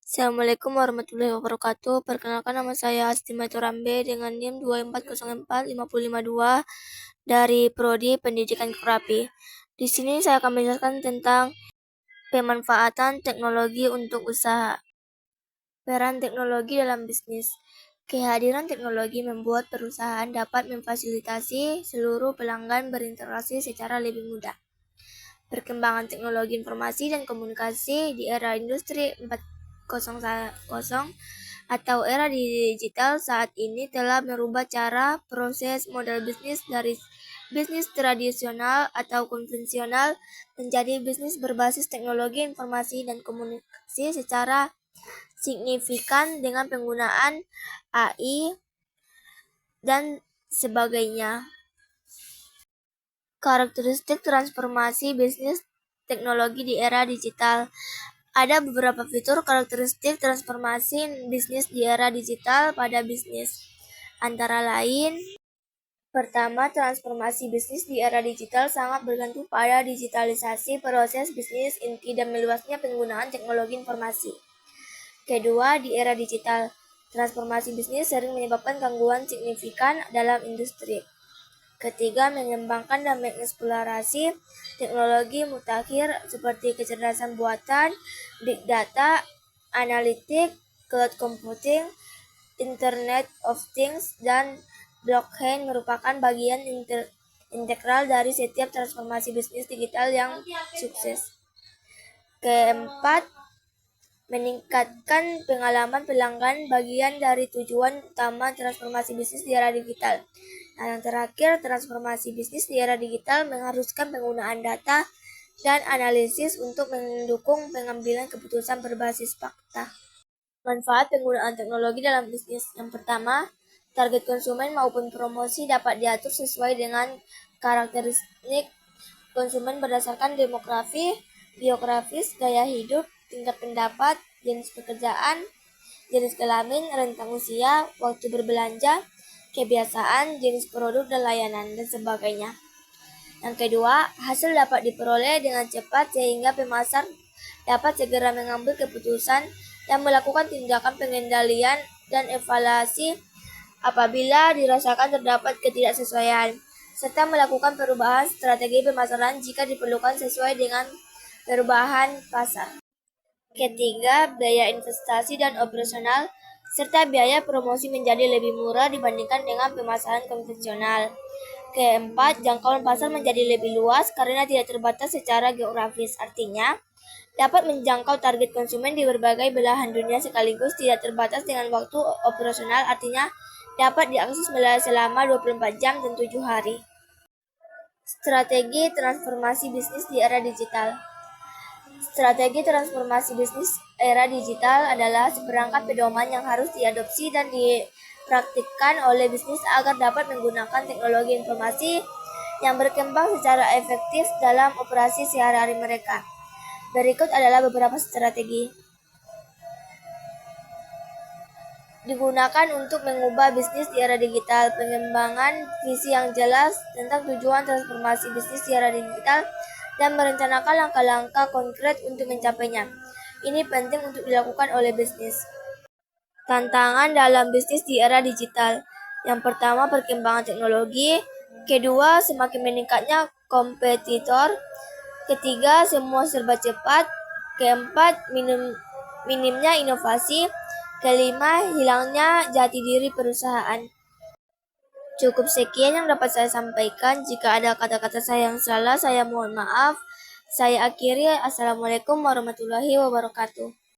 Assalamualaikum warahmatullahi wabarakatuh. Perkenalkan, nama saya Astima Turambe dengan NIM 2404552 dari Prodi Pendidikan Korapi. Di sini saya akan menjelaskan tentang pemanfaatan teknologi untuk usaha. Peran teknologi dalam bisnis. Kehadiran teknologi membuat perusahaan dapat memfasilitasi seluruh pelanggan berinteraksi secara lebih mudah. Perkembangan teknologi informasi dan komunikasi di era industri 4.0 atau era digital saat ini telah merubah cara proses model bisnis dari bisnis tradisional atau konvensional menjadi bisnis berbasis teknologi informasi dan komunikasi secara signifikan dengan penggunaan AI dan sebagainya. Karakteristik transformasi bisnis teknologi di era digital. Ada beberapa fitur karakteristik transformasi bisnis di era digital pada bisnis. Antara lain, pertama, transformasi bisnis di era digital sangat bergantung pada digitalisasi proses bisnis inti dan meluasnya penggunaan teknologi informasi. Kedua, di era digital, transformasi bisnis sering menyebabkan gangguan signifikan dalam industri. Ketiga, mengembangkan dan mengeksplorasi teknologi mutakhir seperti kecerdasan buatan, big data, analitik, cloud computing, Internet of Things, dan blockchain merupakan bagian integral dari setiap transformasi bisnis digital yang sukses. Keempat, meningkatkan pengalaman pelanggan bagian dari tujuan utama transformasi bisnis di era digital. Nah, yang terakhir, transformasi bisnis di era digital mengharuskan penggunaan data dan analisis untuk mendukung pengambilan keputusan berbasis fakta. Manfaat penggunaan teknologi dalam bisnis. Yang pertama, target konsumen maupun promosi dapat diatur sesuai dengan karakteristik konsumen berdasarkan demografi, biografis, gaya hidup, tingkat pendapat, jenis pekerjaan, jenis kelamin, rentang usia, waktu berbelanja, kebiasaan, jenis produk dan layanan, dan sebagainya. Yang kedua, hasil dapat diperoleh dengan cepat sehingga pemasar dapat segera mengambil keputusan dan melakukan tindakan pengendalian dan evaluasi apabila dirasakan terdapat ketidaksesuaian, serta melakukan perubahan strategi pemasaran jika diperlukan sesuai dengan perubahan pasar. Ketiga, biaya investasi dan operasional serta biaya promosi menjadi lebih murah dibandingkan dengan pemasaran konvensional. Keempat, jangkauan pasar menjadi lebih luas karena tidak terbatas secara geografis. Artinya, dapat menjangkau target konsumen di berbagai belahan dunia sekaligus, tidak terbatas dengan waktu operasional, artinya dapat diakses selama 24 jam dan 7 hari. Strategi transformasi bisnis di era digital. Strategi transformasi bisnis era digital adalah seperangkat pedoman yang harus diadopsi dan dipraktikkan oleh bisnis agar dapat menggunakan teknologi informasi yang berkembang secara efektif dalam operasi sehari-hari mereka. Berikut adalah beberapa strategi digunakan untuk mengubah bisnis di era digital. Pengembangan visi yang jelas tentang tujuan transformasi bisnis di era digital dan merencanakan langkah-langkah konkret untuk mencapainya. Ini penting untuk dilakukan oleh bisnis. Tantangan dalam bisnis di era digital. Yang pertama, perkembangan teknologi. Kedua, semakin meningkatnya kompetitor. Ketiga, semua serba cepat. Keempat, minimnya inovasi. Kelima, hilangnya jati diri perusahaan. Cukup sekian yang dapat saya sampaikan. Jika ada kata-kata saya yang salah, saya mohon maaf. Saya akhiri. Assalamualaikum warahmatullahi wabarakatuh.